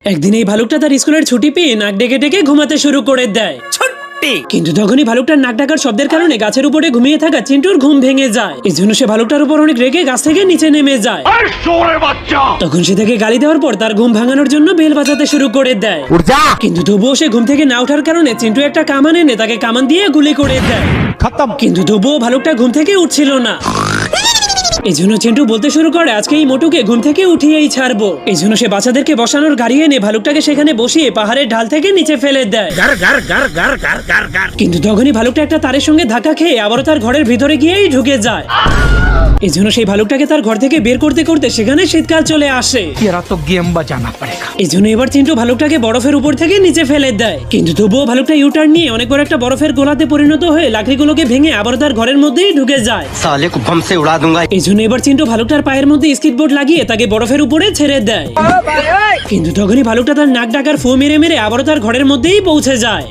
একদিন এই ভালুকটা তার স্কুলের ছুটি পেয়ে নাক ডেকে ডেকে ঘুমাতে শুরু করে দেয়। কিন্তু তখনই ভালুকটার নাক ডাকার শব্দের কারণে গাছের উপরে ঘুমিয়ে থাকা চিন্টুর ঘুম ভেঙে যায়। এই জন্য সে ভালুকটার উপর অনেক রেগে গাছ থেকে নিচে নেমে যায়। তখন সে থেকে গালি দেওয়ার পর তার ঘুম ভাঙানোর জন্য বেল বাজাতে শুরু করে দেয়। কিন্তু তবুও সে ঘুম থেকে না ওঠার কারণে চিন্টু একটা কামান এনে তাকে কামান দিয়ে গুলি করে দেয়। কিন্তু তবুও ভালুকটা ঘুম থেকে উঠছিল না। এই জন্য চিন্টু বলতে শুরু করে আজকে এই মোটুকে ঘুম থেকে উঠিয়েই ছাড়বো। এই জন্য সে বাচ্চাদেরকে বসানোর গাড়ি এনে ভালুকটাকে সেখানে বসিয়ে পাহাড়ের ঢাল থেকে নিচে ফেলে দেয়। কিন্তু তখনই ভালুকটা একটা তারের সঙ্গে ধাক্কা খেয়ে আবারও তার ঘরের ভিতরে গিয়েই ঢুকে যায়। এই জন্য সেই ভালুকটাকে তার ঘর থেকে বের করতে করতে সেখানে শীতকাল চলে আসে। এই জন্য এবার চিন্টু ভালুকটাকে বরফের উপর থেকে নিচে ফেলে দেয়। কিন্তু তবুও ভালুকটা ইউটার্ন নিয়ে অনেক বড় একটা বরফের গোলাতে পরিণত হয়ে লাকড়িগুলোকে ভেঙে আবার তার ঘরের মধ্যেই ঢুকে যায়। এই জন্য এবার চিন্টু ভালুকটার পায়ের মধ্যে স্কিটবোর্ড লাগিয়ে তাকে বরফের উপরে ছেড়ে দেয়। কিন্তু তখনই ভালুকটা তার নাক ডাকার ফু মেরে মেরে আবারও তার ঘরের মধ্যেই পৌঁছে যায়।